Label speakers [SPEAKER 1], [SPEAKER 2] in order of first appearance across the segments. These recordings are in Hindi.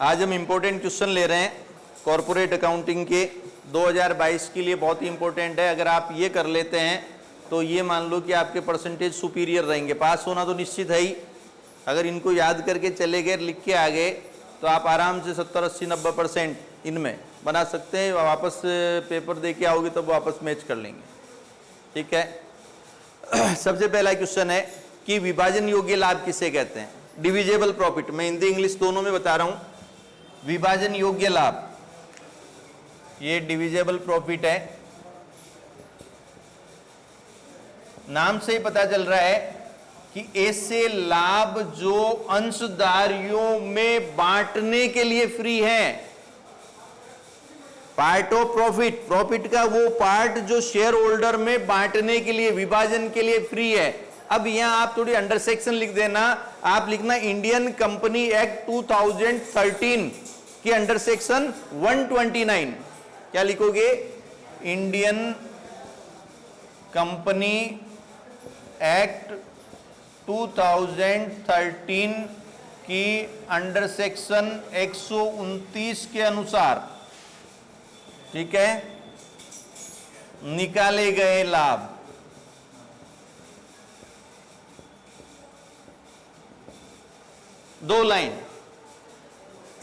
[SPEAKER 1] आज हम इम्पोर्टेंट क्वेश्चन ले रहे हैं कॉर्पोरेट अकाउंटिंग के 2022 के लिए। बहुत ही इंपॉर्टेंट है। अगर आप ये कर लेते हैं तो ये मान लो कि आपके परसेंटेज सुपीरियर रहेंगे। पास होना तो निश्चित है ही। अगर इनको याद करके चले गए, लिख के आ गए, तो आप आराम से 70, 80, 90% इनमें बना सकते हैं। वापस पेपर दे के आओगे तब वापस मैच कर लेंगे। ठीक है। सबसे पहला क्वेश्चन है कि विभाजन योग्य लाभ किसे कहते हैं? Divisible profit. मैं हिंदी इंग्लिश दोनों में बता रहा हूं। विभाजन योग्य लाभ, ये डिविजेबल प्रॉफिट है। नाम से ही पता चल रहा है कि ऐसे लाभ जो अंशधारियों में बांटने के लिए फ्री है। पार्ट ऑफ प्रॉफिट, प्रॉफिट का वो पार्ट जो शेयर होल्डर में बांटने के लिए, विभाजन के लिए फ्री है। अब यहां आप थोड़ी अंडर सेक्शन लिख देना। आप लिखना इंडियन कंपनी एक्ट 2013 की अंडर सेक्शन 129। क्या लिखोगे? इंडियन कंपनी एक्ट 2013 की अंडर सेक्शन 129 के अनुसार, ठीक है, निकाले गए लाभ। दो लाइन।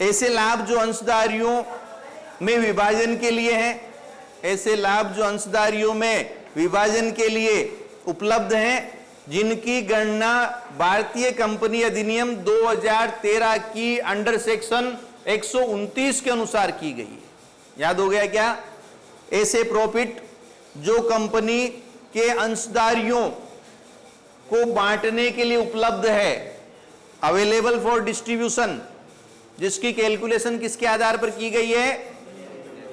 [SPEAKER 1] ऐसे लाभ जो अंशधारियों में विभाजन के लिए हैं, ऐसे लाभ जो अंशधारियों में विभाजन के लिए उपलब्ध हैं, जिनकी गणना भारतीय कंपनी अधिनियम 2013 की अंडर सेक्शन 129 के अनुसार की गई है। याद हो गया क्या? ऐसे प्रॉफिट जो कंपनी के अंशधारियों को बांटने के लिए उपलब्ध है, अवेलेबल फॉर डिस्ट्रीब्यूशन, जिसकी कैलकुलेशन किसके आधार पर की गई है?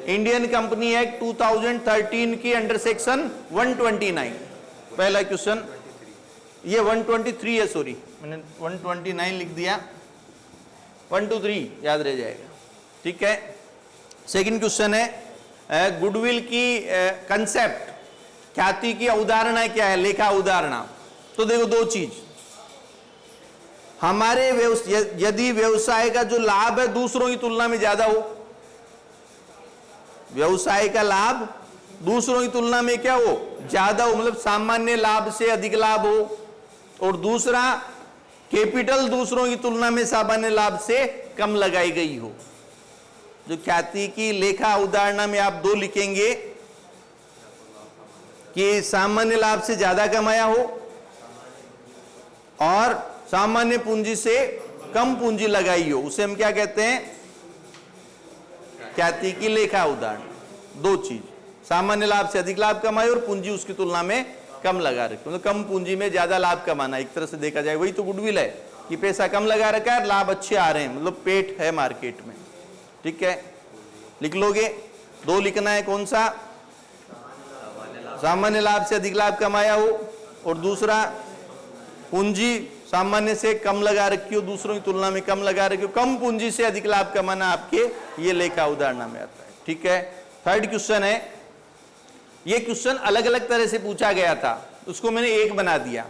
[SPEAKER 1] इंडियन कंपनी एक्ट 2013 की अंडर सेक्शन 129। पहला क्वेश्चन, ये 123 है, सॉरी मैंने 129 लिख दिया, 123 याद रह जाएगा। ठीक है। सेकंड क्वेश्चन है गुडविल की कंसेप्ट, ख्याति की अवधारणा क्या है? लेखा अवधारणा। तो देखो दो चीज, हमारे यदि व्यवसाय का जो लाभ है दूसरों की तुलना में ज्यादा हो, व्यवसाय का लाभ दूसरों की तुलना में क्या हो? ज्यादा हो, मतलब सामान्य लाभ से अधिक लाभ हो। और दूसरा, कैपिटल दूसरों की तुलना में सामान्य लाभ से कम लगाई गई हो। जो ख्याति की लेखा अवधारणा में आप दो लिखेंगे कि सामान्य लाभ से ज्यादा कमाया हो और सामान्य पूंजी से कम पूंजी लगाई हो, उसे हम क्या कहते हैं? ख्याति की लेखा उदाहरण। दो चीज, सामान्य लाभ से अधिक लाभ कमाए और पूंजी उसकी तुलना में कम लगा रखी, मतलब कम पूंजी में ज्यादा लाभ कमाना। एक तरह से देखा जाए वही तो गुडविल है कि पैसा कम लगा रखा है, लाभ अच्छे आ रहे हैं, मतलब पेट है मार्केट में। ठीक है, लिख लोगे? दो लिखना है, कौन सा? सामान्य लाभ से अधिक लाभ कमाया हो, और दूसरा पूंजी सामान्य से कम लगा रखी हो, दूसरों की तुलना में कम लगा रखी हो। कम पूंजी से अधिक लाभ कमाना आपके ये लेखा उदाहरण में आता है। ठीक है। थर्ड क्वेश्चन है, ये क्वेश्चन अलग अलग तरह से पूछा गया था, उसको मैंने एक बना दिया।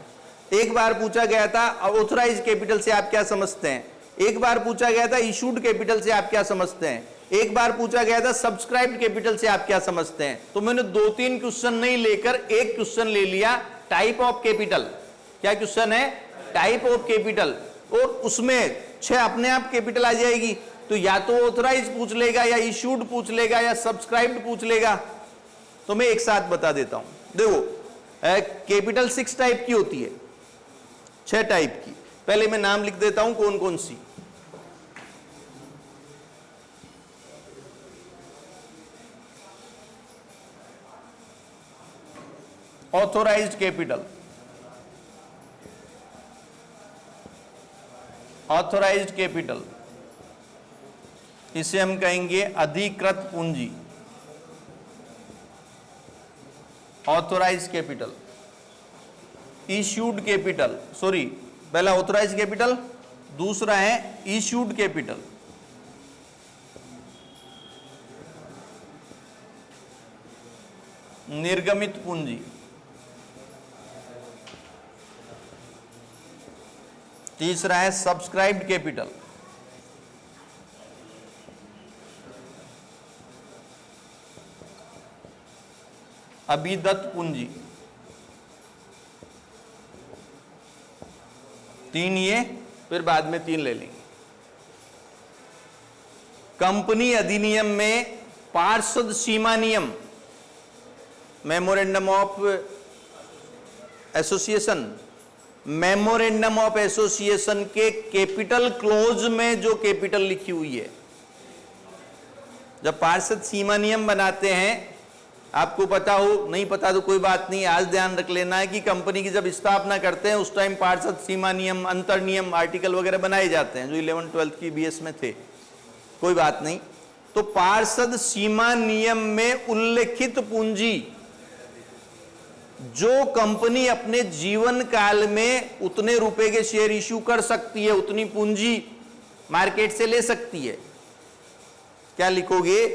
[SPEAKER 1] एक बार पूछा गया था ऑथराइज्ड कैपिटल से आप क्या समझते हैं, एक बार पूछा गया था इशूड कैपिटल से आप क्या समझते हैं, एक बार पूछा गया था सब्सक्राइब्ड कैपिटल से आप क्या समझते हैं। तो मैंने 2-3 क्वेश्चन नहीं लेकर एक क्वेश्चन ले लिया, टाइप ऑफ कैपिटल। क्या क्वेश्चन है? Type of capital. और उसमें 6 अपने आप कैपिटल आ जाएगी। तो या तो ऑथराइज पूछ लेगा, या इशूड पूछ लेगा, या सब्सक्राइब्ड पूछ लेगा। तो मैं एक साथ बता देता हूं। देखो, कैपिटल 6 टाइप की होती है, 6 टाइप की। पहले मैं नाम लिख देता हूं कौन कौन सी। ऑथोराइज्ड कैपिटल, ऑथोराइज्ड कैपिटल, इसे हम कहेंगे अधिकृत पूंजी, authorised capital. Issued capital, sorry पहला ऑथोराइज्ड कैपिटल, दूसरा है इश्यूड कैपिटल। निर्गमित पूंजी, तीसरा है सब्सक्राइब्ड कैपिटल, अभिदत्त पूंजी, 3 ये, फिर बाद में 3 ले लेंगे। कंपनी अधिनियम में पार्षद सीमा नियम, memorandum of association, memorandum of association के कैपिटल क्लोज में जो कैपिटल लिखी हुई है, जब पार्षद सीमा नियम बनाते हैं, आपको पता हो नहीं पता तो कोई बात नहीं, आज ध्यान रख लेना है कि कंपनी की जब स्थापना करते हैं उस टाइम पार्षद सीमा नियम, अंतर नियम, आर्टिकल वगैरह बनाए जाते हैं जो 11th-12th की बीएस में थे, कोई बात नहीं। तो पार्षद सीमा नियम में उल्लेखित पूंजी जो कंपनी अपने जीवन काल में उतने रुपए के शेयर इश्यू कर सकती है, उतनी पूंजी मार्केट से ले सकती है, क्या लिखोगे?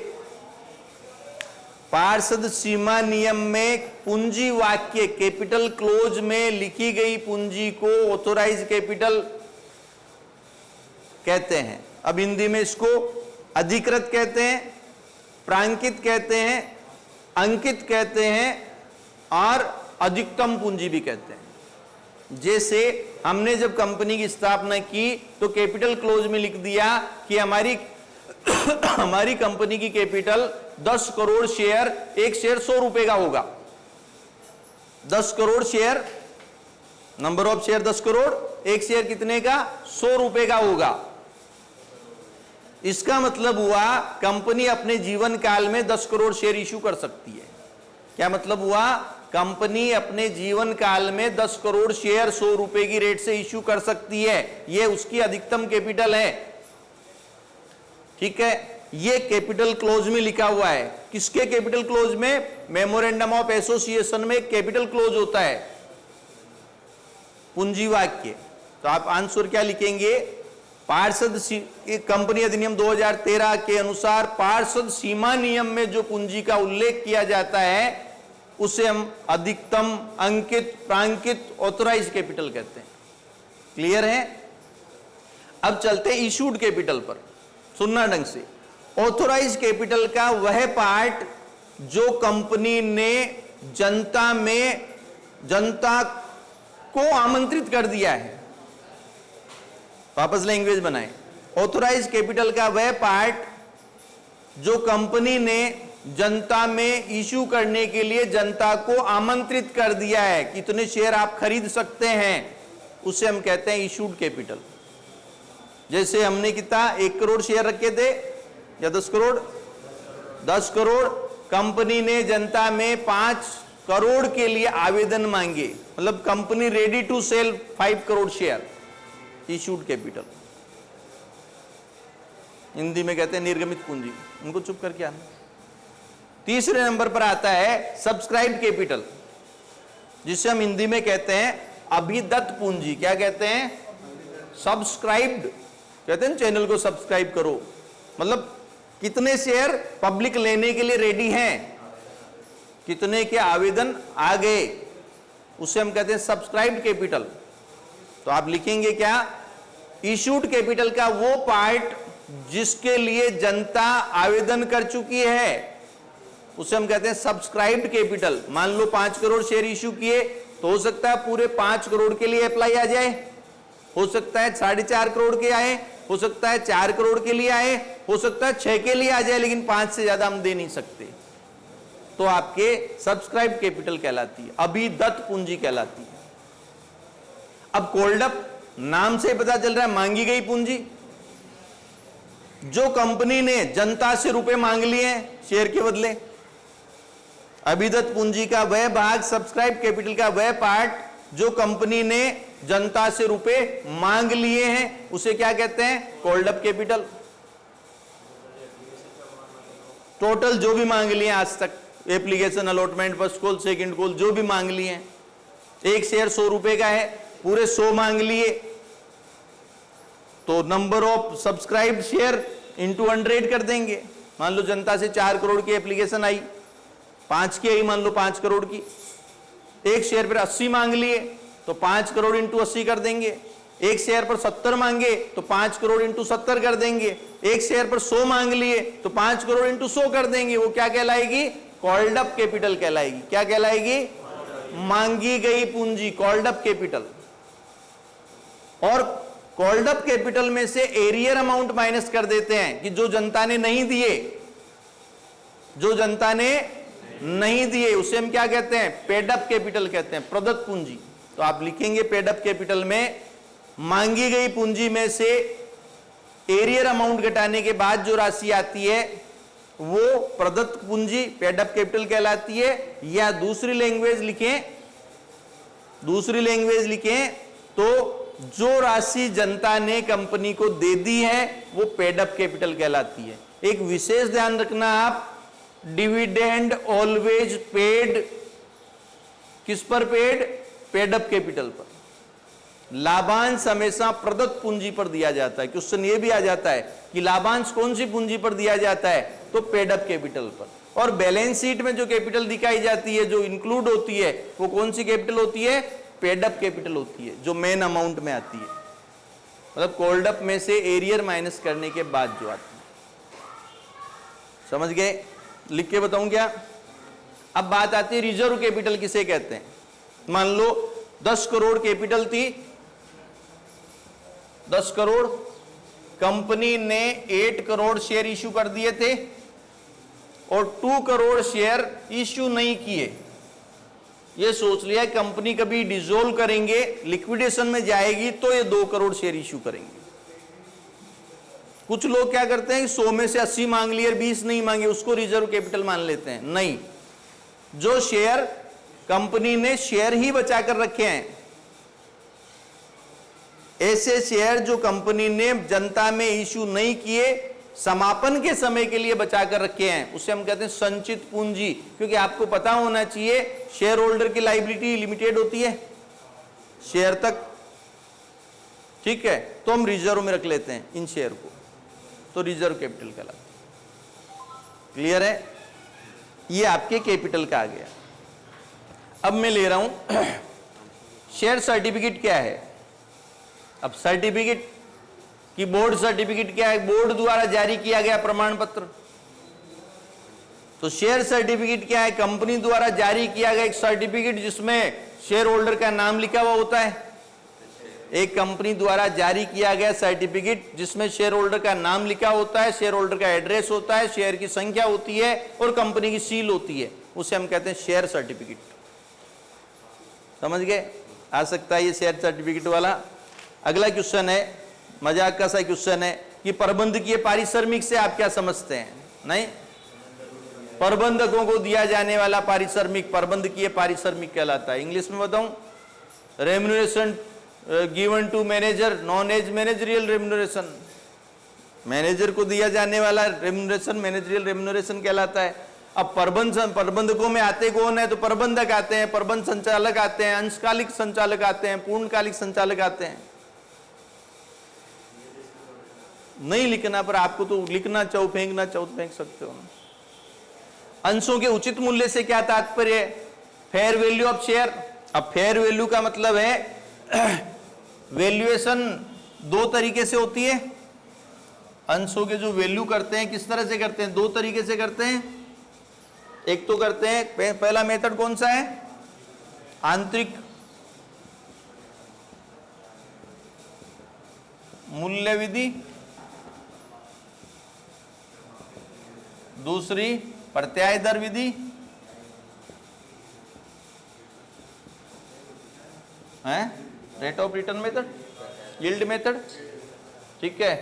[SPEAKER 1] पार्षद सीमा नियम में पूंजी वाक्य कैपिटल क्लोज में लिखी गई पूंजी को ऑथोराइज कैपिटल कहते हैं। अब हिंदी में इसको अधिकृत कहते हैं, प्रांकित कहते हैं, अंकित कहते हैं और अधिकतम पूंजी भी कहते हैं। जैसे हमने जब कंपनी की स्थापना की तो कैपिटल क्लोज में लिख दिया कि हमारी कंपनी की कैपिटल 10 करोड़ शेयर, एक शेयर 100 रुपए का होगा। 10 crore share, number of share 10 crore, एक शेयर कितने का? 100 रुपए का होगा। इसका मतलब हुआ कंपनी अपने जीवन काल में 10 करोड़ शेयर इश्यू कर सकती है। क्या मतलब हुआ? कंपनी अपने जीवन काल में 10 करोड़ शेयर 100 रुपए की रेट से इश्यू कर सकती है, यह उसकी अधिकतम कैपिटल है। ठीक है, ये कैपिटल क्लोज में लिखा हुआ है। किसके कैपिटल क्लोज में? मेमोरेंडम ऑफ एसोसिएशन में कैपिटल क्लोज होता है, पूंजी वाक्य। तो आप आंसर क्या लिखेंगे? पार्षद कंपनी अधिनियम 2013 के अनुसार पार्षद सीमा नियम में जो पूंजी का उल्लेख किया जाता है उसे हम अधिकतम, अंकित, प्रांकित, ऑथराइज कैपिटल कहते हैं। क्लियर है? अब चलते हैं इशूड कैपिटल पर, सुनना ढंग से। ऑथोराइज कैपिटल का वह पार्ट जो कंपनी ने जनता को आमंत्रित कर दिया है। वापस लैंग्वेज बनाएं। ऑथोराइज कैपिटल का वह पार्ट जो कंपनी ने जनता में इश्यू करने के लिए जनता को आमंत्रित कर दिया है, कितने शेयर आप खरीद सकते हैं, उसे हम कहते हैं इशूड कैपिटल। जैसे हमने कितना 1 करोड़ शेयर रखे थे या 10 करोड़? 10 करोड़। कंपनी ने जनता में 5 करोड़ के लिए आवेदन मांगे, मतलब company ready to sell 5 crore share, issued capital. Hindi में कहते हैं निर्गमित पूंजी। उनको चुप करके आना। तीसरे नंबर पर आता है सब्सक्राइब कैपिटल, जिसे हम हिंदी में कहते हैं अभिदत्त पूंजी। क्या कहते हैं? सब्सक्राइब्ड। कहते हैं चैनल को सब्सक्राइब करो, मतलब कितने शेयर पब्लिक लेने के लिए रेडी हैं, कितने के आवेदन आ गए, उसे हम कहते हैं सब्सक्राइब्ड कैपिटल। तो आप लिखेंगे क्या? इशूड कैपिटल का वो पार्ट जिसके लिए जनता आवेदन कर चुकी है उसे हम कहते हैं सब्सक्राइब्ड कैपिटल। मान लो 5 करोड़ शेयर इश्यू किए तो हो सकता है पूरे 5 करोड़ के लिए अप्लाई आ जाए, हो सकता है 4.5 करोड़ के आए, हो सकता है 4 करोड़ के लिए आए, हो सकता है 6 के लिए आ जाए, लेकिन 5 से ज्यादा हम दे नहीं सकते। तो आपके सब्सक्राइब कैपिटल कहलाती है, अभिदत्त पूंजी कहलाती है। अब कॉल्ड अप नाम से पता चल रहा है मांगी गई पूंजी। जो कंपनी ने जनता से रुपए मांग लिए हैं शेयर के बदले, अभिदत्त पूंजी का वह भाग, सब्सक्राइब कैपिटल का वह पार्ट जो कंपनी ने जनता से रुपए मांग लिए हैं, उसे क्या कहते हैं? Called up capital. टोटल जो भी मांग लिए आज तक, application, allotment, first call, second call, जो भी मांग लिए हैं, एक शेयर 100 रुपए का है, पूरे 100 मांग लिए तो number of subscribe share into 100 कर देंगे। मान लो जनता से 4 करोड़ की एप्लीकेशन आई, 5 की आई, मान लो 5 करोड़ की, एक शेयर पर 80 मांग लिए तो 5 करोड़ इंटू 80 कर देंगे। एक शेयर पर 70 मांगे तो 5 करोड़ इंटू 70 कर देंगे। एक शेयर पर 100 मांग लिए तो 5 करोड़ इंटू 100 कर देंगे। वो क्या कहलाएगी? कॉल्ड अप कैपिटल कहलाएगी। क्या कहलाएगी? मांगी गई पूंजी, कॉल्ड अप कैपिटल। और कॉल्ड अप कैपिटल में से एरियर अमाउंट माइनस कर देते हैं कि जो जनता ने नहीं दिए, जो जनता ने नहीं दिए उसे हम क्या कहते हैं? पेड अप कैपिटल कहते हैं, प्रदत्त पूंजी। तो आप लिखेंगे पेड अप कैपिटल में मांगी गई पूंजी में से एरियर अमाउंट घटाने के बाद जो राशि आती है वो प्रदत्त पूंजी पेड अप कैपिटल कहलाती है। या दूसरी लैंग्वेज लिखें तो जो राशि जनता ने कंपनी को दे दी है वो पेड अप कैपिटल कहलाती है। एक विशेष ध्यान रखना आप, डिविडेंड ऑलवेज पेड किस पर? पेड अप कैपिटल पर। लाभांश हमेशा प्रदत्त पूंजी पर दिया जाता है। क्वेश्चन ये भी आ जाता है कि लाभांश कौन सी पूंजी पर दिया जाता है? तो पेड अप कैपिटल पर। और बैलेंस शीट में जो कैपिटल दिखाई जाती है, जो इंक्लूड होती है, वो कौन सी कैपिटल होती है? पेड अप कैपिटल होती है, जो मेन अमाउंट में आती है। मतलब कॉल्ड अप में से एरियर माइनस करने के बाद जो आती है। समझ गए? लिख के बताऊं क्या? अब बात आती है रिजर्व कैपिटल किसे कहते हैं। मान लो 10 करोड़ कैपिटल थी, 10 करोड़, कंपनी ने 8 करोड़ शेयर इश्यू कर दिए थे और 2 करोड़ शेयर इश्यू नहीं किए। ये सोच लिया कंपनी कभी डिसॉल्व करेंगे, लिक्विडेशन में जाएगी तो ये 2 करोड़ शेयर इश्यू करेंगे। कुछ लोग क्या करते हैं, 100 में से 80 मांग लिए, 20 नहीं मांगे, उसको रिजर्व कैपिटल मान लेते हैं। नहीं, जो शेयर कंपनी ने शेयर ही बचा कर रखे हैं, ऐसे शेयर जो कंपनी ने जनता में इश्यू नहीं किए, समापन के समय के लिए बचा कर रखे हैं, उसे हम कहते हैं संचित पूंजी। क्योंकि आपको पता होना चाहिए शेयर होल्डर की लायबिलिटी लिमिटेड होती है शेयर तक, ठीक है। तो हम रिजर्व में रख लेते हैं इन शेयर को, तो रिजर्व कैपिटल कहलाता है। क्लियर है? ये आपके कैपिटल का आ गया। अब मैं ले रहा हूं शेयर सर्टिफिकेट क्या है। अब सर्टिफिकेट की बोर्ड सर्टिफिकेट क्या है? बोर्ड द्वारा जारी किया गया प्रमाण पत्र। तो शेयर सर्टिफिकेट क्या है? कंपनी द्वारा जारी किया गया एक सर्टिफिकेट जिसमें शेयर होल्डर का नाम लिखा हुआ होता है। एक कंपनी द्वारा जारी किया गया सर्टिफिकेट जिसमें शेयर होल्डर का नाम लिखा होता है, शेयर होल्डर का एड्रेस होता है, शेयर की संख्या होती है और कंपनी की सील होती है, उसे हम कहते हैं शेयर सर्टिफिकेट। समझ गए? आ सकता है ये शेयर सर्टिफिकेट वाला। अगला क्वेश्चन है, मजाक का सा क्वेश्चन है कि प्रबंधकीय पारिश्रमिक से आप क्या समझते हैं? नहीं, प्रबंधकों को दिया जाने वाला पारिश्रमिक प्रबंधकीय पारिश्रमिक कहलाता है। इंग्लिश में बताऊं, remuneration given to manager non as managerial remuneration. Manager को दिया जाने वाला रेम्युनरेशन मैनेजरियल रेम्युनरेशन कहलाता है। अब प्रबंधकों में आते कौन है? तो प्रबंधक आते हैं, प्रबंध संचालक आते हैं, अंशकालिक संचालक आते हैं, पूर्णकालिक संचालक आते हैं। नहीं लिखना, पर आपको तो लिखना चाहो फेंकना चाहो तो फेंक सकते हो। अंशों के उचित मूल्य से क्या तात्पर्य है? Fair value of share. अब फेयर वैल्यू का मतलब है वैल्यूएशन दो तरीके से होती है। अंशों के जो वैल्यू करते हैं किस तरह से करते हैं? दो तरीके से करते हैं। एक तो करते हैं, पहला मेथड कौन सा है? आंतरिक मूल्य विधि, दूसरी प्रत्याय दर विधि है, rate of return method, yield method. ठीक है,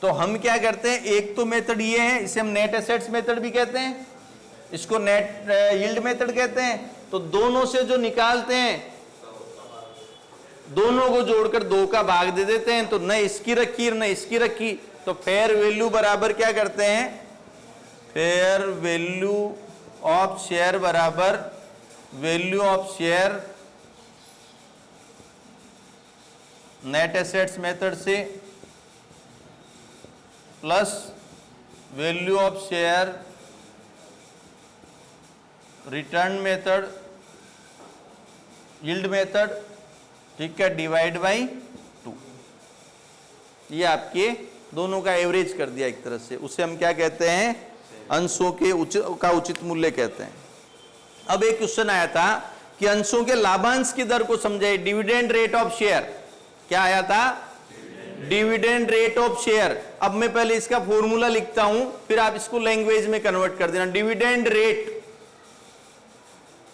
[SPEAKER 1] तो हम क्या करते हैं, एक तो मेथड ये है, इसे हम नेट एसेट्स मेथड भी कहते हैं, इसको नेट यील्ड मेथड कहते हैं। तो दोनों से जो निकालते हैं, दोनों को जोड़कर 2 का भाग दे देते हैं, तो न इसकी रखी न इसकी रखी, तो फेयर वैल्यू बराबर क्या करते हैं? फेयर वैल्यू ऑफ शेयर बराबर value of share net assets method से plus value of share return method yield method, ठीक है, डिवाइड बाई 2। ये आपके दोनों का एवरेज कर दिया एक तरह से, उसे हम क्या कहते हैं? अंशों के उचित मूल्य कहते हैं। अब एक क्वेश्चन आया था कि अंशों के लाभांश की दर को समझाइए, डिविडेंड रेट ऑफ शेयर। क्या आया था? Dividend rate of share. अब मैं पहले इसका फॉर्मूला लिखता हूं, फिर आप इसको लैंग्वेज में कन्वर्ट कर देना। डिविडेंड रेट,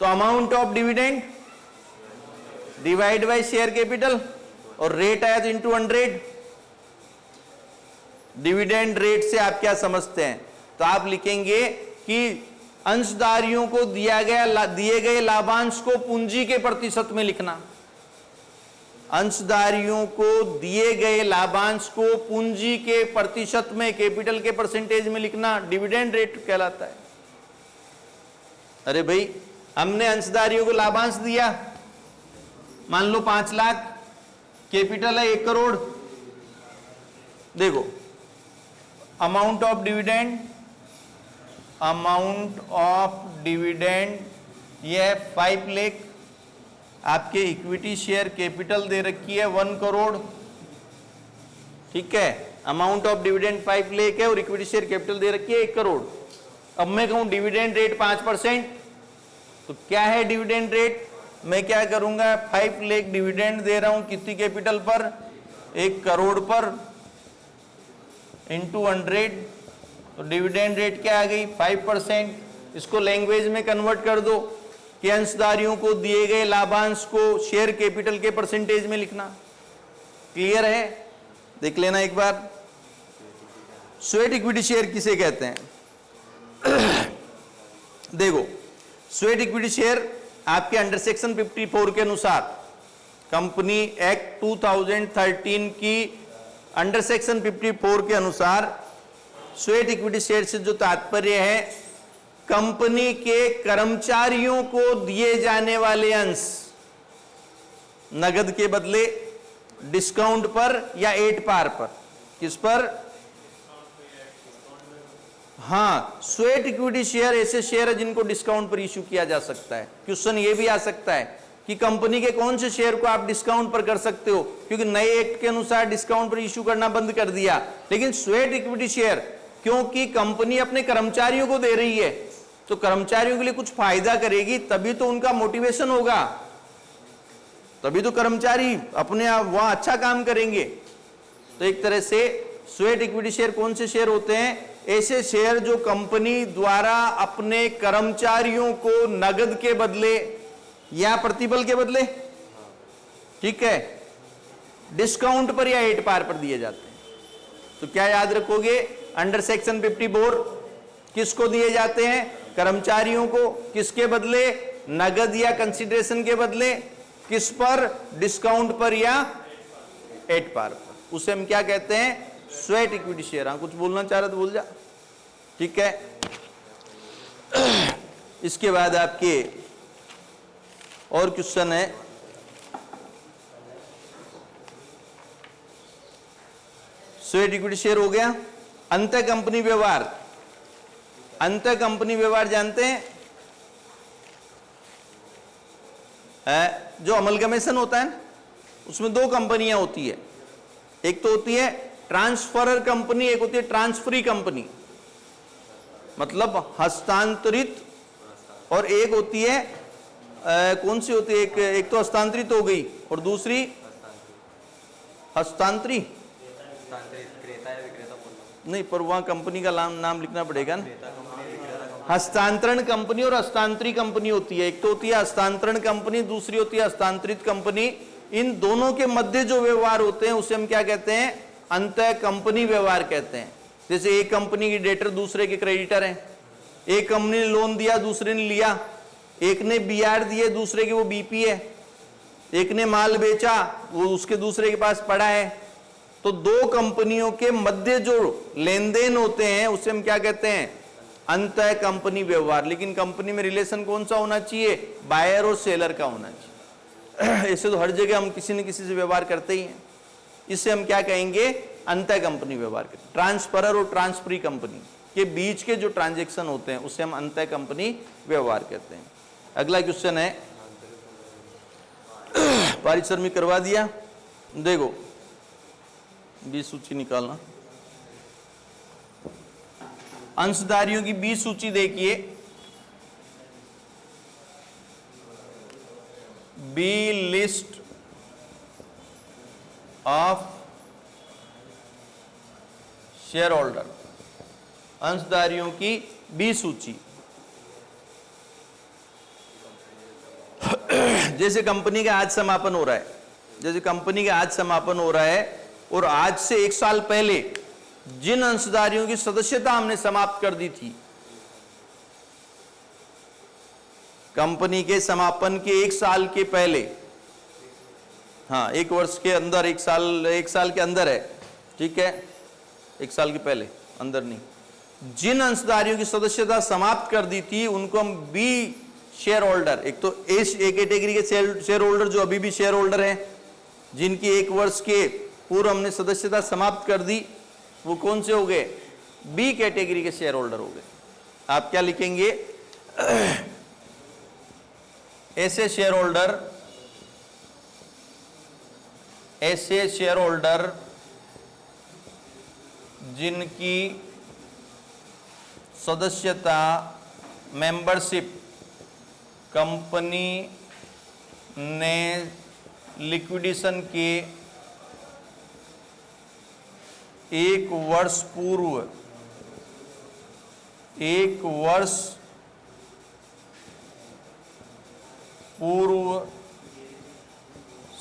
[SPEAKER 1] तो amount of dividend divide by share capital, और रेट आया तो इंटू 100। डिविडेंड रेट से आप क्या समझते हैं? तो आप लिखेंगे कि अंशधारियों को दिए गए लाभांश को पूंजी के प्रतिशत में लिखना। अंशधारियों को दिए गए लाभांश को पूंजी के प्रतिशत में, कैपिटल के परसेंटेज में लिखना डिविडेंड रेट कहलाता है। अरे भाई, हमने अंशधारियों को लाभांश दिया, मान लो 5 लाख, कैपिटल है 1 करोड़। देखो, amount of dividend, amount of dividend ये है 5 लाख। आपके इक्विटी शेयर कैपिटल दे रखी है 1 करोड़, ठीक है। अमाउंट ऑफ डिविडेंड 5 लाख है और इक्विटी शेयर कैपिटल दे रखी है 1 करोड़। अब मैं कहूं डिविडेंड रेट 5%, तो क्या है डिविडेंड रेट? मैं क्या करूंगा, 5 लाख डिविडेंड दे रहा हूं कितनी कैपिटल पर? 1 करोड़ पर, इंटू 100, तो डिविडेंड रेट क्या आ गई? 5%। इसको लैंग्वेज में कन्वर्ट कर दो कि अंशधारियों को दिए गए लाभांश को शेयर कैपिटल के परसेंटेज में लिखना। क्लियर है? देख लेना एक बार। स्वेट इक्विटी शेयर किसे कहते हैं? देखो, स्वेट इक्विटी शेयर आपके अंडर सेक्शन 54 के अनुसार, कंपनी एक्ट 2013 की अंडर सेक्शन 54 के अनुसार स्वेट इक्विटी शेयर से जो तात्पर्य है, कंपनी के कर्मचारियों को दिए जाने वाले अंश नगद के बदले डिस्काउंट पर या 8 पार पर। किस पर? हाँ, स्वेट इक्विटी शेयर ऐसे शेयर है जिनको डिस्काउंट पर इश्यू किया जा सकता है। क्वेश्चन ये भी आ सकता है कि कंपनी के कौन से शेयर को आप डिस्काउंट पर कर सकते हो, क्योंकि नए एक्ट के अनुसार डिस्काउंट पर इश्यू करना बंद कर दिया। लेकिन स्वेट इक्विटी शेयर, क्योंकि कंपनी अपने कर्मचारियों को दे रही है, तो कर्मचारियों के लिए कुछ फायदा करेगी, तभी तो उनका मोटिवेशन होगा, तभी तो कर्मचारी अपने आप वहां अच्छा काम करेंगे। तो एक तरह से स्वेट इक्विटी शेयर कौन से शेयर होते हैं? ऐसे शेयर जो कंपनी द्वारा अपने कर्मचारियों को नगद के बदले या प्रतिफल के बदले, ठीक है, डिस्काउंट पर या 8 पार पर दिए जाते हैं। तो क्या याद रखोगे? अंडर सेक्शन 54 किसको दिए जाते हैं? कर्मचारियों को। किसके बदले? नगद या कंसिडरेशन के बदले। किस पर? डिस्काउंट पर या 8 पार पर। उसे हम क्या कहते हैं? Sweat equity share. हाँ, कुछ बोलना चाह रहा तो बोल जा, ठीक है। इसके बाद आपके और क्वेश्चन है, स्वेट इक्विटी शेयर हो गया। अंतर कंपनी व्यवहार, अंतर कंपनी व्यवहार जानते हैं? जो अमलगमेशन होता है उसमें 2 कंपनियां होती है, एक तो होती है ट्रांसफरर कंपनी, एक होती है ट्रांसफरी कंपनी, मतलब हस्तांतरित, और एक होती है कौन सी होती है? एक तो हस्तांतरित हो गई और दूसरी हस्तांतरी नहीं, पर वहां कंपनी का नाम लिखना पड़ेगा ना। हस्तांतरण कंपनी और हस्तांतरी कंपनी होती है। एक तो होती है हस्तांतरण कंपनी, दूसरी होती है हस्तांतरित कंपनी। इन दोनों के मध्य जो व्यवहार होते हैं उसे हम क्या कहते हैं? अंतर कंपनी व्यवहार कहते हैं। जैसे एक कंपनी के डेटर दूसरे के क्रेडिटर हैं, एक कंपनी ने लोन दिया दूसरे ने लिया, एक ने बीआर दिए दूसरे के वो बीपी है, एक ने माल बेचा वो उसके दूसरे के पास पड़ा है। तो 2 कंपनियों के मध्य जो लेन देन होते हैं उसे हम क्या कहते हैं? अंतर कंपनी व्यवहार। लेकिन कंपनी में रिलेशन कौन सा होना चाहिए? बायर और सेलर का होना चाहिए। ऐसे तो हर जगह हम किसी न किसी से व्यवहार करते ही हैं। इसे हम क्या कहेंगे? अंतर कंपनी व्यवहार। ट्रांसफरर और ट्रांसफरी कंपनी के बीच के जो ट्रांजैक्शन होते हैं उसे हम अंतर कंपनी व्यवहार कहते हैं। अगला क्वेश्चन है, पारित में करवा दिया। देखो, 20 सूची निकालना। अंशधारियों की 20 सूची देखिए। B list of share holder, अंशधारियों की बी सूची। जैसे कंपनी का आज समापन हो रहा है, जैसे कंपनी का आज समापन हो रहा है और आज से 1 साल पहले जिन अंशधारियों की सदस्यता हमने समाप्त कर दी थी, कंपनी के समापन के 1 साल के पहले, हाँ 1 वर्ष के अंदर, 1 साल के अंदर है, ठीक है, 1 साल के पहले, अंदर नहीं, जिन अंशधारियों की सदस्यता समाप्त कर दी थी उनको हम बी शेयर होल्डर, एक तो ए कैटेगरी के शेयर होल्डर जो अभी भी शेयर होल्डर हैं, जिनकी 1 वर्ष के पूर्व हमने सदस्यता समाप्त कर दी, वो कौन से हो गए? बी कैटेगरी के शेयर होल्डर हो गए। आप क्या लिखेंगे? ऐसे शेयर होल्डर जिनकी सदस्यता, मेंबरशिप कंपनी ने लिक्विडेशन के 1 वर्ष पूर्व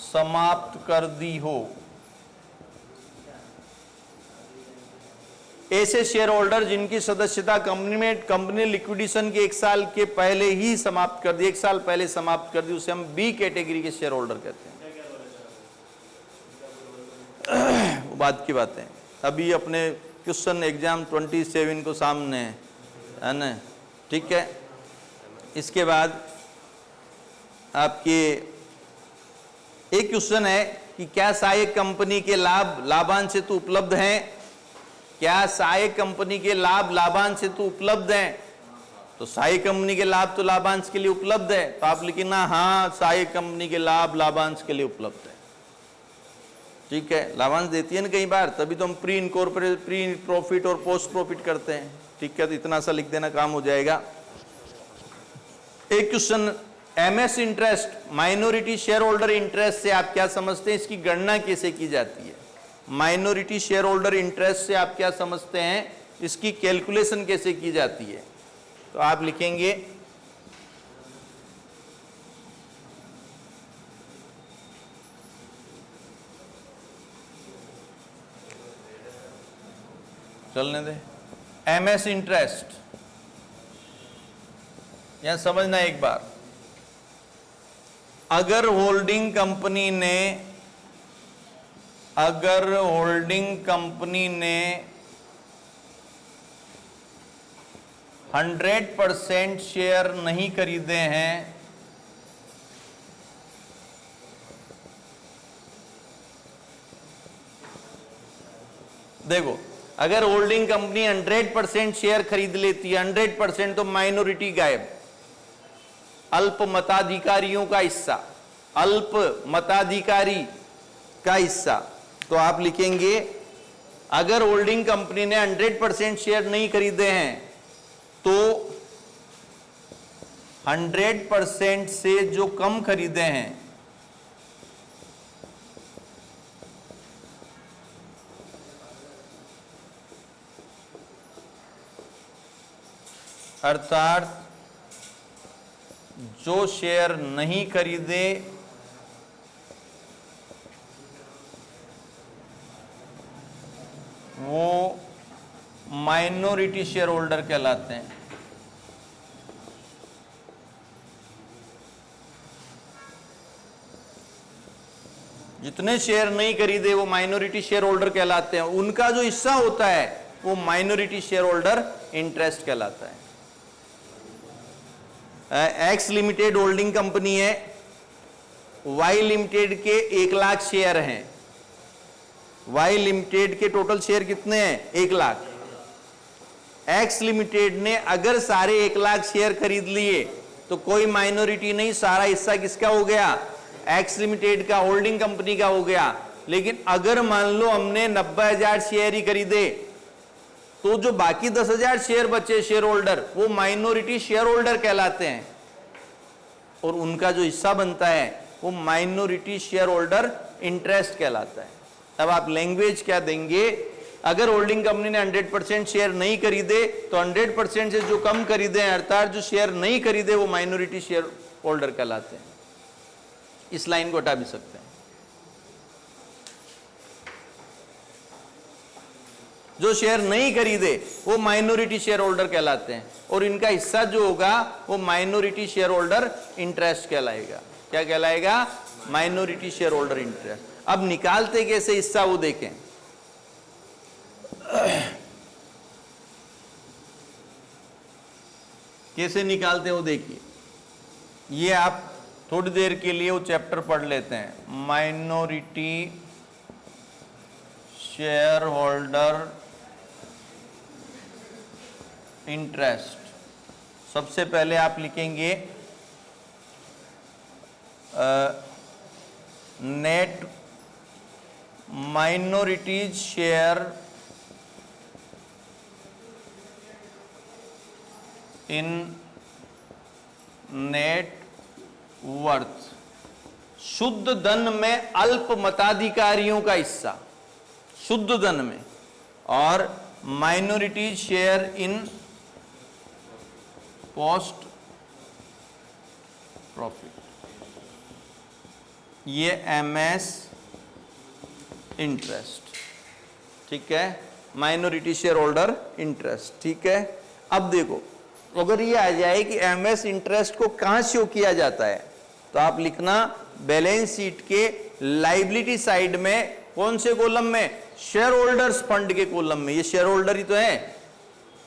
[SPEAKER 1] समाप्त कर दी हो, ऐसे शेयर होल्डर जिनकी सदस्यता कंपनी लिक्विडेशन के 1 साल के पहले ही समाप्त कर दी, 1 साल पहले समाप्त कर दी, उसे हम बी कैटेगरी के शेयर होल्डर कहते हैं। वो बात की बात है, अभी अपने क्वेश्चन एग्जाम 27 को सामने है ना, ठीक है। इसके बाद आपके एक क्वेश्चन है कि क्या सहायक कंपनी के लाभांश हेतु उपलब्ध हैं? क्या सहायक कंपनी के लाभांश हेतु उपलब्ध हैं? तो सहायक कंपनी के लाभ तो लाभांश के लिए उपलब्ध है, तो आप लिखना हाँ सहायक कंपनी के लाभांश के लिए उपलब्ध है, ठीक है। लाभांश देती है ना कई बार, तभी तो हम प्री प्रॉफिट और पोस्ट प्रॉफिट करते हैं, ठीक है। तो इतना सा लिख देना, काम हो जाएगा। एक question, MS interest, minority share holder interest से आप क्या समझते हैं? इसकी गणना कैसे की जाती है? माइनॉरिटी शेयर होल्डर इंटरेस्ट से आप क्या समझते हैं? इसकी कैलकुलेशन कैसे की जाती है? तो आप लिखेंगे चलने दे, एमएस इंटरेस्ट, यहां समझना एक बार, अगर होल्डिंग कंपनी ने 100% शेयर नहीं खरीदे हैं, देखो अगर होल्डिंग कंपनी 100% शेयर खरीद लेती है, 100% तो माइनॉरिटी गायब, अल्प मताधिकारियों का हिस्सा, अल्प मताधिकारी का हिस्सा, तो आप लिखेंगे अगर होल्डिंग कंपनी ने 100% शेयर नहीं खरीदे हैं तो 100% से जो कम खरीदे हैं अर्थात जो शेयर नहीं खरीदे वो माइनॉरिटी शेयर होल्डर कहलाते हैं। जितने शेयर नहीं खरीदे वो माइनॉरिटी शेयर होल्डर कहलाते हैं, उनका जो हिस्सा होता है वो माइनॉरिटी शेयर होल्डर इंटरेस्ट कहलाता है। एक्स लिमिटेड होल्डिंग कंपनी है, वाई लिमिटेड के 1 लाख शेयर हैं, वाई लिमिटेड के टोटल शेयर कितने हैं? 1 लाख। एक्स लिमिटेड ने अगर सारे 1 लाख शेयर खरीद लिए तो कोई माइनॉरिटी नहीं, सारा हिस्सा किसका हो गया? एक्स लिमिटेड का, होल्डिंग कंपनी का हो गया। लेकिन अगर मान लो हमने 90,000 शेयर ही खरीदे तो जो बाकी 10,000 शेयर बचे शेयर होल्डर, वो माइनॉरिटी शेयर होल्डर कहलाते हैं और उनका जो हिस्सा बनता है वो माइनॉरिटी शेयर होल्डर इंटरेस्ट कहलाता है। अब आप लैंग्वेज क्या देंगे, अगर होल्डिंग कंपनी ने 100% शेयर नहीं खरीदे तो 100% से जो कम खरीदे हैं, अर्थात जो शेयर नहीं खरीदे वो माइनॉरिटी शेयर होल्डर कहलाते हैं। इस लाइन को हटा भी सकते हैं। जो शेयर नहीं खरीदे वो माइनॉरिटी शेयर होल्डर कहलाते हैं, और इनका हिस्सा जो होगा वो माइनॉरिटी शेयर होल्डर इंटरेस्ट कहलाएगा। क्या कहलाएगा? Minority share holder interest. अब निकालते कैसे हिस्सा वो देखें। कैसे निकालते हो देखिए, ये आप थोड़ी देर के लिए वो चैप्टर पढ़ लेते हैं, माइनॉरिटी शेयर होल्डर इंटरेस्ट। सबसे पहले आप लिखेंगे net minorities share in net worth, शुद्ध धन में अल्प मताधिकारियों का हिस्सा शुद्ध धन में, और minority share in post profit, ये एमएस इंटरेस्ट। ठीक है, माइनॉरिटी शेयर होल्डर इंटरेस्ट। ठीक है, अब देखो अगर ये आ जाए कि एमएस इंटरेस्ट को कहां शो किया जाता है, तो आप लिखना बैलेंस शीट के लायबिलिटी साइड में, कौन से कॉलम में? शेयर होल्डर्स फंड के कॉलम में। ये शेयर होल्डर ही तो है।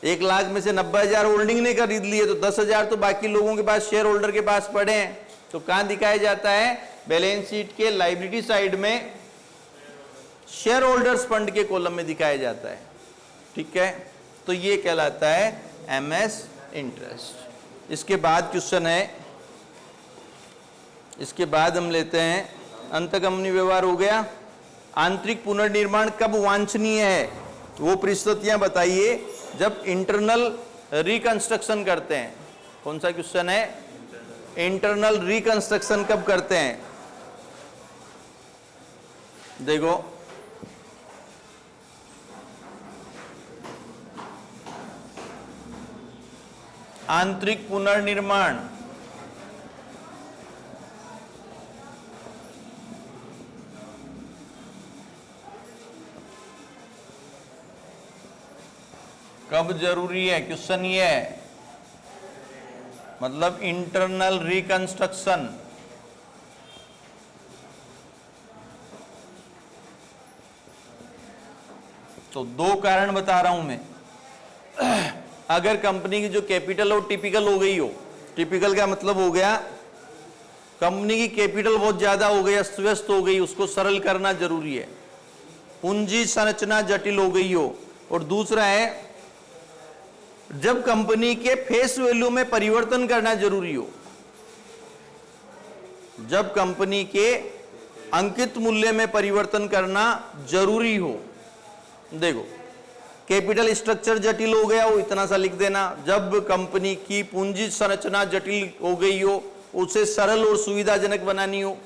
[SPEAKER 1] 1 लाख में से 90,000 होल्डिंग ने खरीद लिए, तो 10,000 तो बाकी लोगों के पास, शेयर होल्डर के पास पड़े हैं। तो कहां दिखाया जाता है? बैलेंस शीट के लायबिलिटी साइड में शेयर होल्डर्स फंड के कॉलम में दिखाया जाता है। ठीक है, तो ये कहलाता है एमएस इंटरेस्ट। इसके बाद क्वेश्चन है, इसके बाद हम लेते हैं अंत कंपनी व्यवहार हो गया। आंतरिक पुनर्निर्माण कब वांछनीय है? वो परिस्थितियां बताइए जब इंटरनल रिकंस्ट्रक्शन करते हैं। कौन सा क्वेश्चन है? इंटरनल रिकंस्ट्रक्शन कब करते हैं? देखो आंतरिक पुनर्निर्माण कब जरूरी है? क्वेश्चन ये है, मतलब इंटरनल रिकंस्ट्रक्शन तो 2 कारण बता रहा हूं मैं। अगर कंपनी की जो कैपिटल हो टिपिकल हो गई हो, टिपिकल का मतलब हो गया कंपनी की कैपिटल बहुत ज्यादा हो गई, अस्त व्यस्त हो गई, उसको सरल करना जरूरी है। पूंजी संरचना जटिल हो गई हो, और दूसरा है जब कंपनी के फेस वैल्यू में परिवर्तन करना जरूरी हो, जब कंपनी के अंकित मूल्य में परिवर्तन करना जरूरी हो। देखो कैपिटल स्ट्रक्चर जटिल हो गया हो, इतना सा लिख देना। जब कंपनी की पूंजी संरचना जटिल हो गई हो, उसे सरल और सुविधाजनक बनानी हो।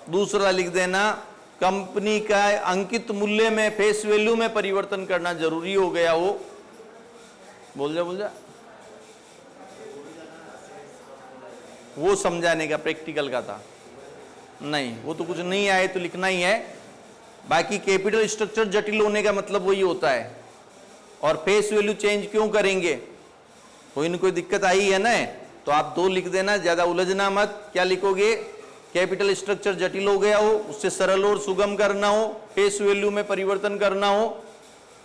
[SPEAKER 1] दूसरा लिख देना कंपनी का अंकित मूल्य में, फेस वैल्यू में परिवर्तन करना जरूरी हो गया हो। बोल जा वो समझाने का प्रैक्टिकल का था, नहीं वो तो कुछ नहीं आए तो लिखना ही है। बाकी कैपिटल स्ट्रक्चर जटिल होने का मतलब वही होता है। और फेस वैल्यू चेंज क्यों करेंगे? कोई न कोई दिक्कत आई है ना, तो आप 2 लिख देना, ज्यादा उलझना मत। क्या लिखोगे? कैपिटल स्ट्रक्चर जटिल हो गया हो, उससे सरल और सुगम करना हो, फेस वैल्यू में परिवर्तन करना हो,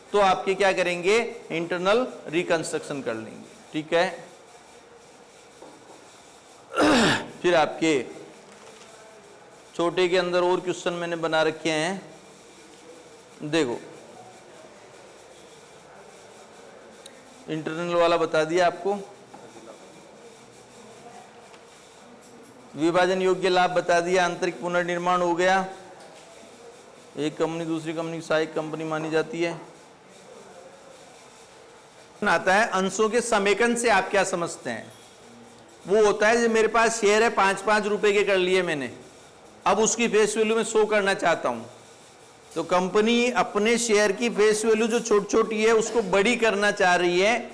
[SPEAKER 1] तो आपके क्या करेंगे? इंटरनल रिकंस्ट्रक्शन कर लेंगे। ठीक है, फिर आपके छोटे के अंदर और क्वेश्चन मैंने बना रखे हैं। देखो इंटरनल वाला बता दिया आपको, विभाजन योग्य लाभ बता दिया, आंतरिक पुनर्निर्माण हो गया, एक कंपनी दूसरी कंपनी की सहायक कंपनी मानी जाती है। आता है अंशों के समेकन से आप क्या समझते हैं? वो होता है जो मेरे पास शेयर है 5-5 रुपए के कर लिए मैंने, अब उसकी फेस वैल्यू में 100 करना चाहता हूं, तो कंपनी अपने शेयर की फेस वैल्यू जो छोटी छोटी है उसको बड़ी करना चाह रही है,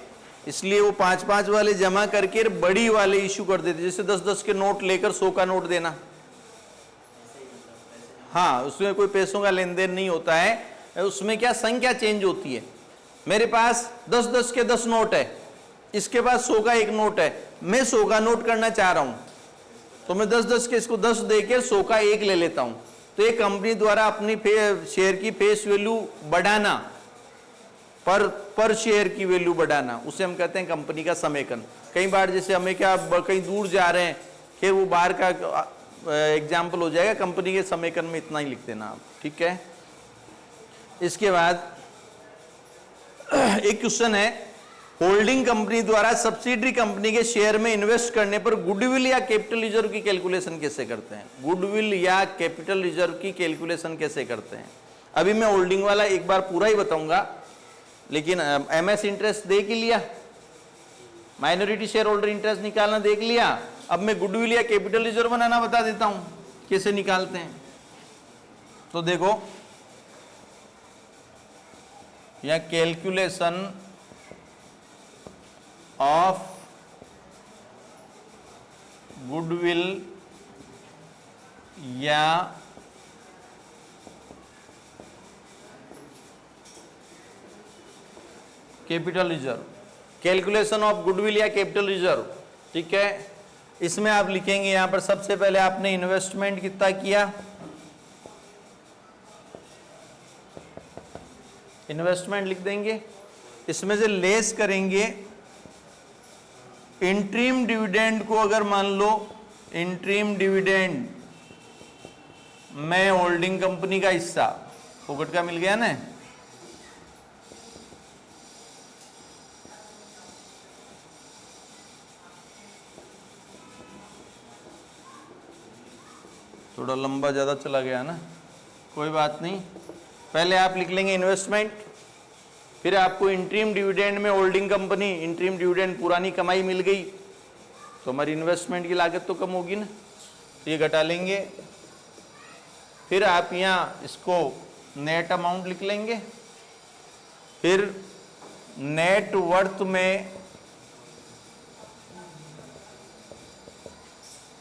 [SPEAKER 1] इसलिए वो 5-5 वाले जमा करके बड़ी वाले इश्यू कर देते, जैसे 10-10 के नोट लेकर 100 का नोट देना। हाँ, उसमें कोई पैसों का लेन देन नहीं होता है, उसमें क्या संख्या चेंज होती है। मेरे पास 10-10 के 10 नोट है, इसके पास 100 का एक नोट है, मैं 100 का नोट करना चाह रहा हूं, तो मैं 10-10 के इसको 10 देकर 100 का एक ले लेता हूं। तो ये कंपनी द्वारा अपनी शेयर की फेस वैल्यू बढ़ाना, पर शेयर की वैल्यू बढ़ाना, उसे हम कहते हैं कंपनी का समेकन। कई बार जैसे हमें क्या कहीं दूर जा रहे हैं, फिर वो बाहर का एग्जाम्पल हो जाएगा, कंपनी के समेकन में इतना ही लिख देना आप, ठीक है। इसके बाद एक क्वेश्चन है, होल्डिंग कंपनी द्वारा सब्सिडरी कंपनी के शेयर में इन्वेस्ट करने पर गुडविल या कैपिटल रिजर्व की कैलकुलेशन कैसे करते हैं? गुडविल या कैपिटल रिजर्व की कैलकुलेशन कैसे करते हैं? अभी मैं होल्डिंग वाला एक बार पूरा ही बताऊंगा, लेकिन एमएस इंटरेस्ट देख ही लिया, माइनॉरिटी शेयर होल्डर इंटरेस्ट निकालना देख लिया, अब मैं गुडविल या कैपिटल रिजर्व बनाना बता देता हूं कैसे निकालते हैं। तो देखो, या कैलकुलेशन ऑफ गुडविल या capital reserve, calculation of goodwill या कैपिटल रिजर्व, ठीक है। इसमें आप लिखेंगे यहां पर सबसे पहले आपने इन्वेस्टमेंट कितना किया, इन्वेस्टमेंट लिख देंगे, इसमें से लेस करेंगे इंटरिम डिविडेंड को। अगर मान लो इंटरिम डिविडेंड में होल्डिंग कंपनी का हिस्सा फोकट का मिल गया ना, थोड़ा लंबा ज्यादा चला गया ना, कोई बात नहीं। पहले आप लिख लेंगे इन्वेस्टमेंट, फिर आपको इंटरिम डिविडेंड में होल्डिंग कंपनी, इंटरिम डिविडेंड पुरानी कमाई मिल गई तो हमारी इन्वेस्टमेंट की लागत तो कम होगी ना, तो ये घटा लेंगे। फिर आप यहाँ इसको नेट अमाउंट लिख लेंगे, फिर नेट वर्थ में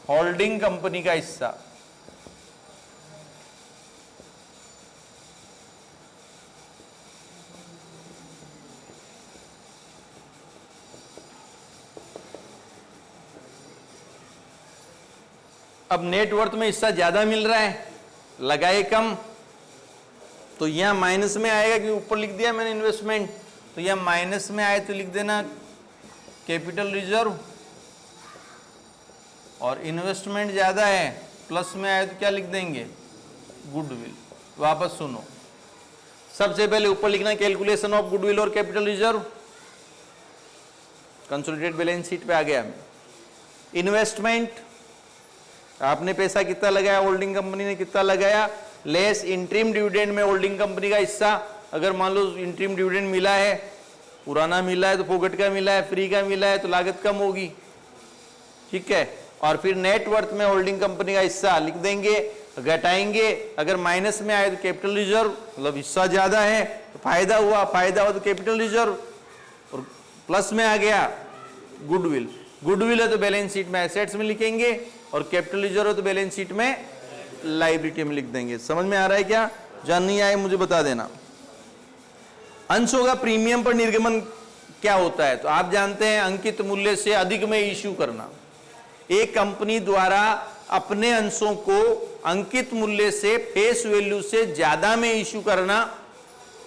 [SPEAKER 1] होल्डिंग कंपनी का हिस्सा, अब नेटवर्थ में हिस्सा ज्यादा मिल रहा है, लगाए कम, तो यहां माइनस में आएगा कि ऊपर लिख दिया मैंने इन्वेस्टमेंट, तो यहां माइनस में आए तो लिख देना कैपिटल रिजर्व, और इन्वेस्टमेंट ज्यादा है प्लस में आए तो क्या लिख देंगे, गुडविल। वापस सुनो, सबसे पहले ऊपर लिखना कैलकुलेशन ऑफ गुडविल और capital reserve, consolidated balance sheet पे आ गया मैं। इन्वेस्टमेंट, आपने पैसा कितना लगाया, होल्डिंग कंपनी ने कितना लगाया, लेस इंटरिम डिविडेंड में होल्डिंग कंपनी का हिस्सा। अगर मान लो इंटरिम डिविडेंड मिला है, पुराना मिला है तो फोकट का मिला है, फ्री का मिला है तो लागत कम होगी, ठीक है। और फिर नेटवर्थ में होल्डिंग कंपनी का हिस्सा लिख देंगे, घटाएंगे, अगर माइनस में आए तो कैपिटल रिजर्व, मतलब हिस्सा ज्यादा है तो फायदा हुआ, फायदा हुआ तो कैपिटल रिजर्व, और प्लस में आ गया गुडविल। गुडविल है तो बैलेंस शीट में एसेट्स में लिखेंगे, और कैपिटल रिजर्व है तो बैलेंस शीट में लायबिलिटी में लिख देंगे। समझ में आ रहा है क्या? जहां नहीं आए मुझे बता देना। अंशों का प्रीमियम पर निर्गमन क्या होता है? तो आप जानते हैं अंकित मूल्य से अधिक में इश्यू करना। एक कंपनी द्वारा अपने अंशों को अंकित मूल्य से फेस वैल्यू से ज्यादा में इश्यू करना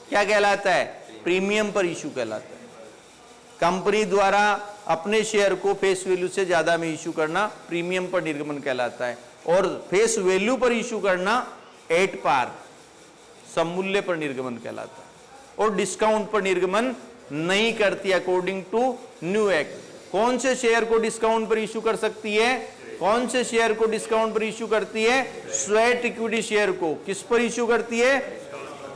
[SPEAKER 1] क्या कहलाता है? प्रीमियम पर इश्यू कहलाता है। कंपनी द्वारा अपने शेयर को फेस वैल्यू से ज्यादा में इश्यू करना प्रीमियम पर निर्गमन कहलाता है, और फेस वैल्यू पर इश्यू करना एट पार सममूल्य पर निर्गमन कहलाता है, और डिस्काउंट पर निर्गमन नहीं करती अकॉर्डिंग टू न्यू एक्ट। कौन से शेयर को डिस्काउंट पर इश्यू कर सकती है? कौन से शेयर को डिस्काउंट पर इश्यू करती है? स्वेट इक्विटी शेयर को। किस पर इश्यू करती है?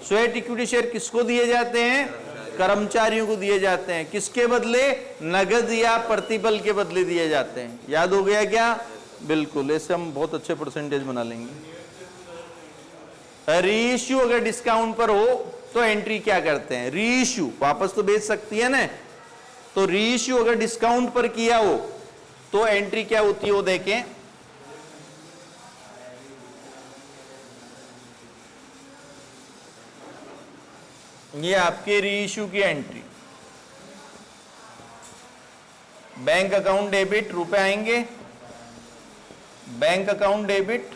[SPEAKER 1] स्वेट इक्विटी शेयर किसको दिए जाते हैं? कर्मचारियों को दिए जाते हैं। किसके बदले? नगद या प्रतिफल के बदले दिए जाते हैं। याद हो गया क्या? बिल्कुल, ऐसे हम बहुत अच्छे परसेंटेज बना लेंगे। रीइश्यू अगर डिस्काउंट पर हो तो एंट्री क्या करते हैं? रीइश्यू वापस तो बेच सकती है ना, तो रीइश्यू अगर डिस्काउंट पर किया हो तो एंट्री क्या होती है वो देखें। ये आपके रीइश्यू की एंट्री। बैंक अकाउंट डेबिट, रुपए आएंगे, बैंक अकाउंट डेबिट,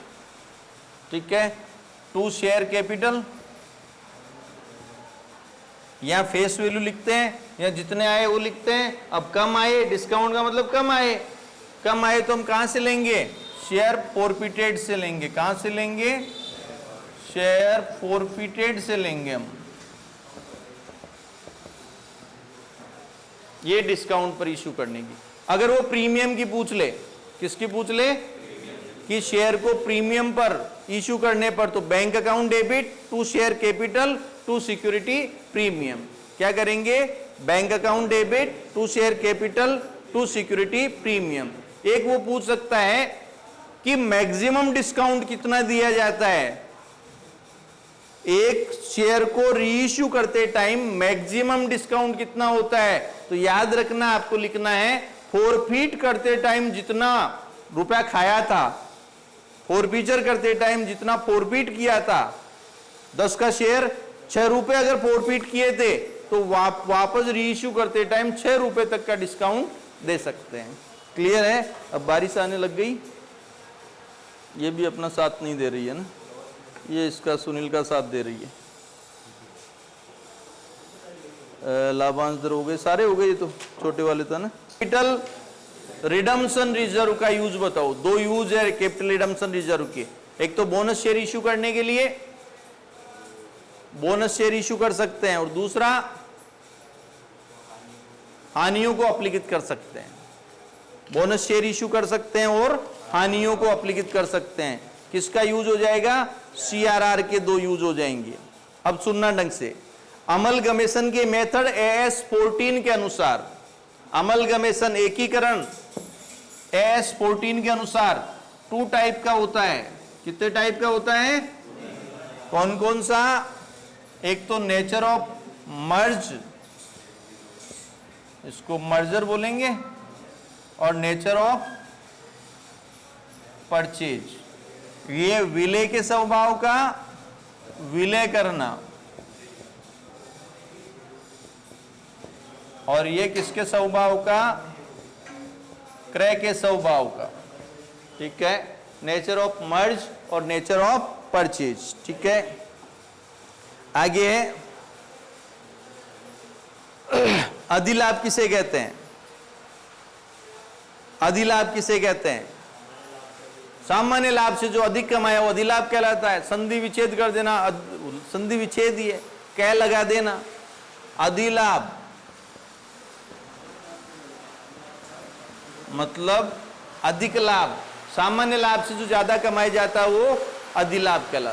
[SPEAKER 1] ठीक है, टू शेयर कैपिटल, या फेस वैल्यू लिखते हैं या जितने आए वो लिखते हैं। अब कम आए, डिस्काउंट का मतलब कम आए, कम आए तो हम कहां से लेंगे? शेयर फॉरफिटेड से लेंगे। कहां से लेंगे? शेयर फॉरफिटेड से लेंगे हम। ये डिस्काउंट पर इश्यू करने की। अगर वो प्रीमियम की पूछ ले, किसकी पूछ ले? कि शेयर को प्रीमियम पर इश्यू करने पर, तो bank account debit to share capital to security premium. क्या करेंगे? Bank account debit to share capital to security premium. एक वो पूछ सकता है कि मैक्सिमम डिस्काउंट कितना दिया जाता है, एक शेयर को रीइश्यू करते टाइम मैक्सिमम डिस्काउंट कितना होता है? तो याद रखना, आपको लिखना है फॉरफिट करते टाइम जितना रुपया खाया था, फॉरफीचर करते टाइम जितना फॉरफिट किया था, 10 का शेयर 6 रुपए अगर फॉरफिट किए थे तो वापस रीइश्यू करते टाइम 6 रुपए तक का डिस्काउंट दे सकते हैं। क्लियर है? अब बारिश आने लग गई, ये भी अपना साथ नहीं दे रही है ना, ये इसका सुनील का साथ दे रही है। लाभांश दर हो गए, सारे हो गए, ये तो छोटे वाले था ना। कैपिटल रिडम्पशन रिजर्व का यूज बताओ। दो यूज है कैपिटल रिडम्पशन रिजर्व के। एक तो बोनस शेयर इश्यू करने के लिए बोनस शेयर इश्यू कर सकते हैं, और दूसरा हानियों को अप्लिकित कर सकते हैं। बोनस शेयर इश्यू कर सकते हैं और हानियों को अप्लिकित कर सकते हैं। किसका यूज हो जाएगा? सीआरआर के 2 यूज हो जाएंगे। अब सुनना ढंग से, अमलगमेशन के मेथड एएस 14 के अनुसार, अमलगमेशन एकीकरण एएस 14 के अनुसार 2 टाइप का होता है। कितने टाइप का होता है? कौन कौन सा? एक तो नेचर ऑफ मर्ज, इसको मर्जर बोलेंगे, और नेचर ऑफ परचेज, ये विलय के स्वभाव का विलय करना, और ये किसके स्वभाव का? क्रय के स्वभाव का। ठीक है, नेचर ऑफ मर्ज और नेचर ऑफ परचेज। ठीक है, आगे अधिलाभ किसे कहते हैं? अधिलाभ किसे कहते हैं? सामान्य लाभ से जो अधिक कमाया वो अधिलाभ कहलाता है। संधि विच्छेद कर देना, संधि विच्छेद ही है, कह लगा देना। अधिलाभ मतलब अधिक लाभ, सामान्य लाभ से जो ज्यादा कमाया जाता है वो अधिलाभ कहलाता है।